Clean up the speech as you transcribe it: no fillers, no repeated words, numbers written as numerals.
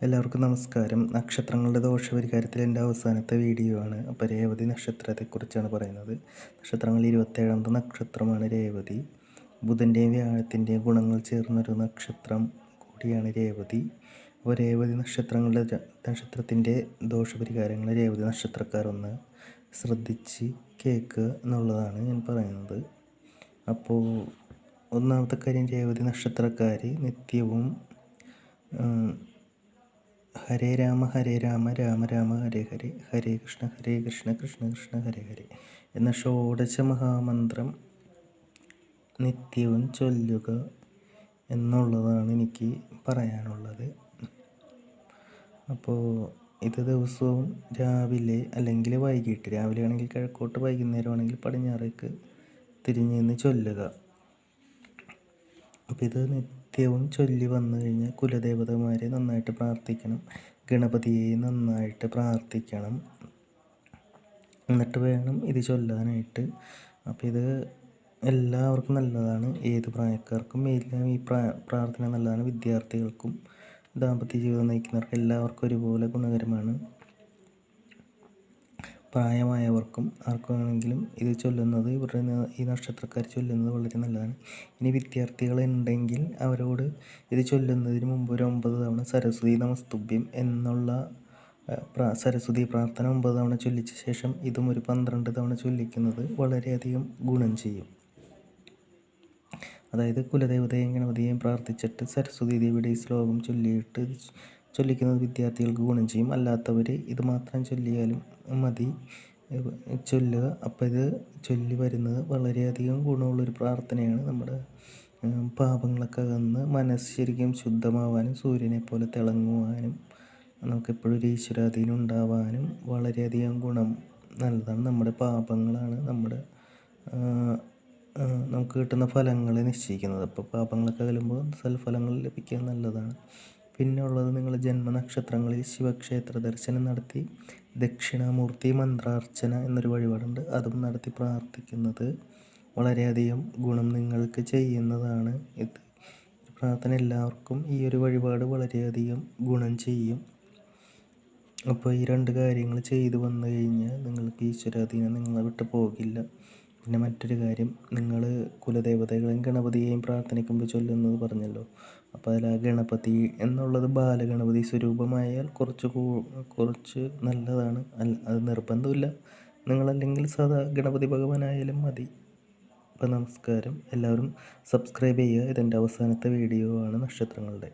എല്ലാവർക്കും നമസ്കാരം. നക്ഷത്രങ്ങളുടെ ദോഷപരിഹാരത്തിൽ എൻ്റെ അവസാനത്തെ വീഡിയോ ആണ്. അപ്പോൾ രേവതി നക്ഷത്രത്തെക്കുറിച്ചാണ് പറയുന്നത്. നക്ഷത്രങ്ങളിൽ 27ാമത്തെ നക്ഷത്രമാണ് രേവതി. ബുധൻ്റെയും വ്യാഴത്തിൻ്റെയും ഗുണങ്ങൾ ചേർന്നൊരു നക്ഷത്രം കൂടിയാണ് രേവതി. അപ്പോൾ രേവതി നക്ഷത്രത്തിൻ്റെ ദോഷപരിഹാരങ്ങൾ രേവതി നക്ഷത്രക്കാരൊന്ന് ശ്രദ്ധിച്ച് കേൾക്കുക എന്നുള്ളതാണ് ഞാൻ പറയുന്നത്. അപ്പോൾ ഒന്നാമത്തെ കാര്യം, രേവതി നക്ഷത്രക്കാർ നിത്യവും ഹരേ രാമ രാമ രാമ ഹരേ ഹരേ, ഹരേ കൃഷ്ണ കൃഷ്ണ കൃഷ്ണ ഹരേ ഹരേ എന്ന ഷോഡശ മഹാമന്ത്രം നിത്യവും ചൊല്ലുക എന്നുള്ളതാണ് എനിക്ക് പറയാനുള്ളത്. അപ്പോൾ ഇത് ദിവസവും രാവിലെ അല്ലെങ്കിൽ വൈകിട്ട്, രാവിലെ ആണെങ്കിൽ കിഴക്കോട്ട്, വൈകുന്നേരം ആണെങ്കിൽ പടിഞ്ഞാറേക്ക് തിരിഞ്ഞ് നിന്ന് ചൊല്ലുക. അപ്പോൾ ഇത് നിത്യവും ചൊല്ലി വന്നു കഴിഞ്ഞാൽ കുലദേവതമാരെ നന്നായിട്ട് പ്രാർത്ഥിക്കണം, ഗണപതിയെ നന്നായിട്ട് പ്രാർത്ഥിക്കണം, എന്നിട്ട് വേണം ഇത് ചൊല്ലാനായിട്ട്. അപ്പോൾ ഇത് എല്ലാവർക്കും നല്ലതാണ്, ഏത് പ്രായക്കാർക്കും എല്ലാം ഈ പ്രാർത്ഥന നല്ലതാണ്. വിദ്യാർത്ഥികൾക്കും ദാമ്പത്യ ജീവിതം നയിക്കുന്നവർക്ക് എല്ലാവർക്കും ഒരുപോലെ ഗുണകരമാണ്. പ്രായമായവർക്കും ആർക്കാണെങ്കിലും ഇത് ചൊല്ലുന്നത്, ഇവരുടെ ഈ നക്ഷത്രക്കാർ ചൊല്ലുന്നത് വളരെ നല്ലതാണ്. ഇനി വിദ്യാർത്ഥികളുണ്ടെങ്കിൽ അവരോട് ഇത് ചൊല്ലുന്നതിന് മുമ്പ് ഒരു 9 തവണ സരസ്വതി നമസ്തുഭ്യം എന്നുള്ള സരസ്വതി പ്രാർത്ഥന 9 തവണ ചൊല്ലിച്ച ശേഷം ഇതും ഒരു 12 തവണ ചൊല്ലിക്കുന്നത് വളരെയധികം ഗുണം ചെയ്യും. അതായത് കുലദേവതയെയും ഗണപതിയെയും പ്രാർത്ഥിച്ചിട്ട് സരസ്വതി ദേവിയുടെ ഈ ശ്ലോകം ചൊല്ലിക്കുന്നത് വിദ്യാർത്ഥികൾക്ക് ഗുണം ചെയ്യും. അല്ലാത്തവർ ഇത് മാത്രം ചൊല്ലിയാലും മതി, ചൊല്ലുക. അപ്പോൾ ഇത് ചൊല്ലി വരുന്നത് വളരെയധികം ഗുണമുള്ളൊരു പ്രാർത്ഥനയാണ്. നമ്മുടെ പാപങ്ങളൊക്കെ അകന്ന് മനസ്സ് ശരിക്കും ശുദ്ധമാവാനും സൂര്യനെ പോലെ തിളങ്ങുവാനും നമുക്കെപ്പോഴും ഒരു ഈശ്വരാധീനം ഉണ്ടാവാനും വളരെയധികം ഗുണം നല്ലതാണ്. നമ്മുടെ പാപങ്ങളാണ് നമുക്ക് കിട്ടുന്ന ഫലങ്ങൾ നിശ്ചയിക്കുന്നത്. അപ്പോൾ പാപങ്ങളൊക്കെ അകലുമ്പോൾ സൽഫലങ്ങൾ ലഭിക്കാൻ നല്ലതാണ്. പിന്നെ ഉള്ളത്, നിങ്ങൾ ജന്മനക്ഷത്രങ്ങളിൽ ശിവക്ഷേത്ര ദർശനം നടത്തി ദക്ഷിണാമൂർത്തി മന്ത്രാർച്ചന എന്നൊരു വഴിപാടുണ്ട്, അതും നടത്തി പ്രാർത്ഥിക്കുന്നത് വളരെയധികം ഗുണം നിങ്ങൾക്ക് ചെയ്യുന്നതാണ്. ഇത് പ്രാർത്ഥന എല്ലാവർക്കും ഈ ഒരു വഴിപാട് വളരെയധികം ഗുണം ചെയ്യും. അപ്പോൾ ഈ 2 കാര്യങ്ങൾ ചെയ്തു വന്നു കഴിഞ്ഞാൽ നിങ്ങൾക്ക് ഈശ്വരാധീനം നിങ്ങളെ വിട്ട് പോകില്ല. പിന്നെ മറ്റൊരു കാര്യം, നിങ്ങൾ കുലദേവതകളെയും ഗണപതിയെയും പ്രാർത്ഥനയ്ക്കുമ്പോൾ ചൊല്ലുന്നത് പറഞ്ഞല്ലോ. അപ്പോൾ അതിൽ ആ ഗണപതി എന്നുള്ളത് ബാലഗണപതി സ്വരൂപമായാൽ കുറച്ച് നല്ലതാണ്. അത് നിർബന്ധമില്ല, നിങ്ങളല്ലെങ്കിൽ സാധാ ഗണപതി ഭഗവാനായാലും മതി. അപ്പോൾ നമസ്കാരം, എല്ലാവരും സബ്സ്ക്രൈബ് ചെയ്യുക. ഇതെൻ്റെ അവസാനത്തെ വീഡിയോ ആണ് നക്ഷത്രങ്ങളുടെ.